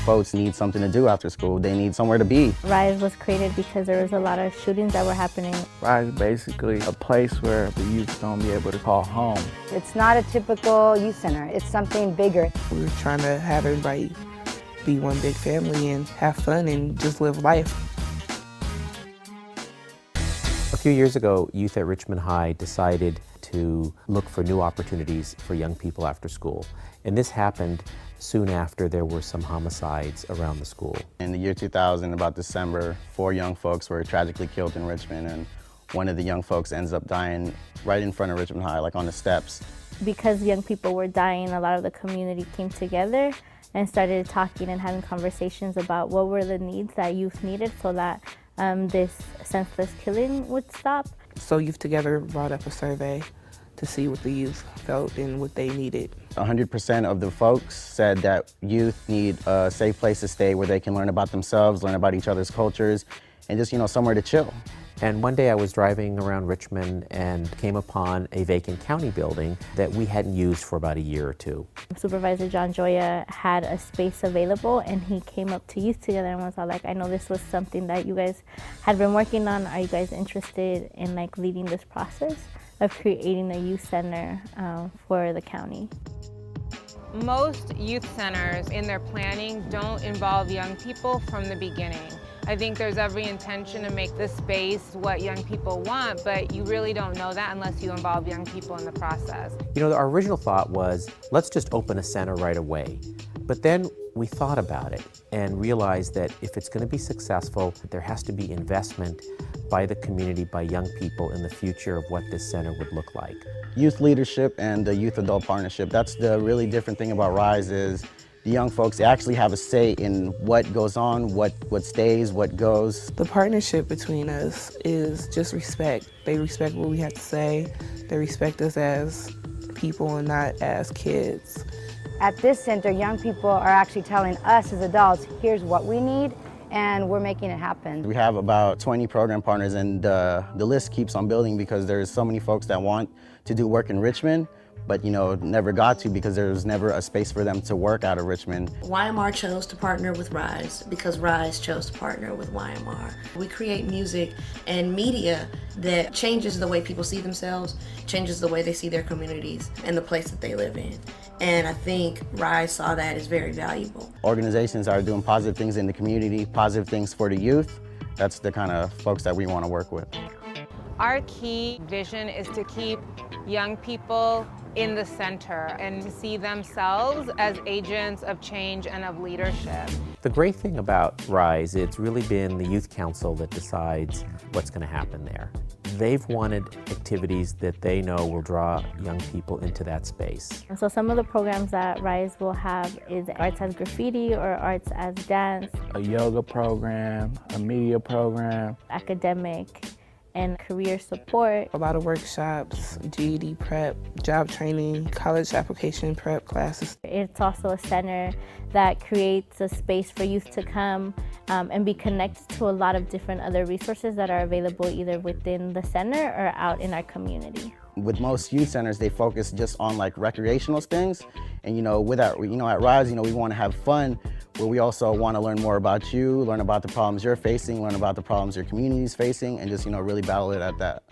folks need something to do after school. They need somewhere to be. RYSE was created because there was a lot of shootings that were happening. RYSE is basically a place where the youth don't be able to call home. It's not a typical youth center. It's something bigger. We were trying to have everybody be one big family and have fun and just live life. A few years ago, youth at Richmond High decided to look for new opportunities for young people after school. And this happened soon after there were some homicides around the school. In the year 2000, about December, 4 young folks were tragically killed in Richmond, and one of the young folks ends up dying right in front of Richmond High, like on the steps. Because young people were dying, a lot of the community came together and started talking and having conversations about what were the needs that youth needed so that this senseless killing would stop. So Youth Together brought up a survey to see what the youth felt and what they needed. 100% of the folks said that youth need a safe place to stay where they can learn about themselves, learn about each other's cultures, and just, somewhere to chill. And one day I was driving around Richmond and came upon a vacant county building that we hadn't used for about a year or two. Supervisor John Joya had a space available, and he came up to Youth Together and was all like, I know this was something that you guys had been working on. Are you guys interested in leading this process of creating a youth center for the county? Most youth centers in their planning don't involve young people from the beginning. I think there's every intention to make this space what young people want, but you really don't know that unless you involve young people in the process. Our original thought was, let's just open a center right away. But then we thought about it and realized that if it's going to be successful, there has to be investment by the community, by young people in the future of what this center would look like. Youth leadership and the youth-adult partnership, that's the really different thing about RYSE is the young folks actually have a say in what goes on, what stays, what goes. The partnership between us is just respect. They respect what we have to say. They respect us as people and not as kids. At this center, young people are actually telling us as adults, here's what we need, and we're making it happen. We have about 20 program partners, and the list keeps on building because there's so many folks that want to do work in Richmond, but never got to because there was never a space for them to work out of Richmond. YMR chose to partner with RYSE because RYSE chose to partner with YMR. We create music and media that changes the way people see themselves, changes the way they see their communities and the place that they live in. And I think RYSE saw that as very valuable. Organizations are doing positive things in the community, positive things for the youth. That's the kind of folks that we want to work with. Our key vision is to keep young people in the center and to see themselves as agents of change and of leadership. The great thing about RYSE, it's really been the Youth Council that decides what's going to happen there. They've wanted activities that they know will draw young people into that space. And so some of the programs that RYSE will have is arts as graffiti or arts as dance, A yoga program, a media program, academic and career support. A lot of workshops, GED prep, job training, college application prep classes. It's also a center that creates a space for youth to come and be connected to a lot of different other resources that are available either within the center or out in our community. With most youth centers, they focus just on recreational things. And with at RYSE, we want to have fun, but we also want to learn more about you, learn about the problems you're facing, learn about the problems your community is facing, and just, really battle it at that.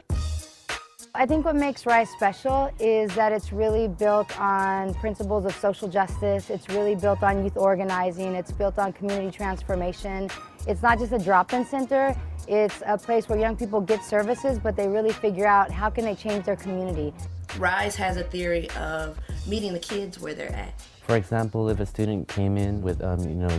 I think what makes RYSE special is that it's really built on principles of social justice. It's really built on youth organizing. It's built on community transformation. It's not just a drop-in center. It's a place where young people get services, but they really figure out how can they change their community. RYSE has a theory of meeting the kids where they're at. For example, if a student came in with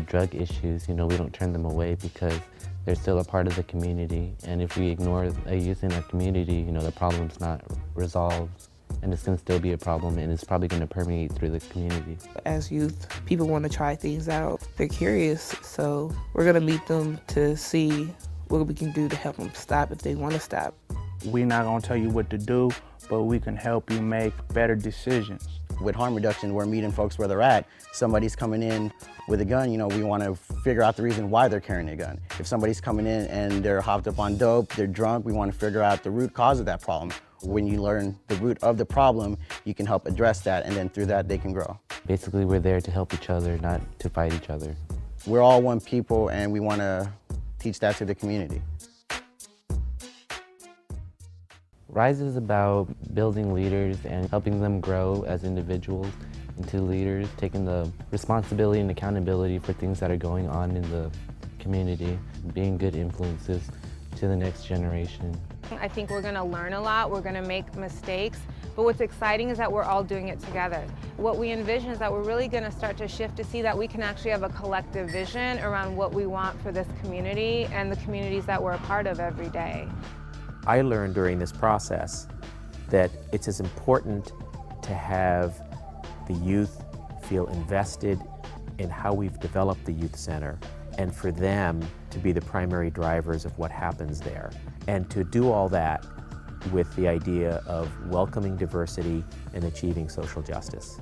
drug issues, we don't turn them away because they're still a part of the community. And if we ignore a youth in our community, the problem's not resolved, and it's going to still be a problem, and it's probably going to permeate through the community. As youth, people want to try things out. They're curious, so we're going to meet them to see what we can do to help them stop if they want to stop. we're not going to tell you what to do, but we can help you make better decisions. With harm reduction, we're meeting folks where they're at. Somebody's coming in with a gun, we want to figure out the reason why they're carrying a gun. If somebody's coming in and they're hopped up on dope, they're drunk, we want to figure out the root cause of that problem. When you learn the root of the problem, you can help address that, and then through that, they can grow. Basically, we're there to help each other, not to fight each other. we're all one people and we want to teach that to the community. RYSE is about building leaders and helping them grow as individuals into leaders, taking the responsibility and accountability for things that are going on in the community, being good influences to the next generation. I think we're going to learn a lot, we're going to make mistakes, but what's exciting is that we're all doing it together. What we envision is that we're really going to start to shift to see that we can actually have a collective vision around what we want for this community and the communities that we're a part of every day. I learned during this process that it's as important to have the youth feel invested in how we've developed the youth center and for them to be the primary drivers of what happens there. And to do all that with the idea of welcoming diversity and achieving social justice.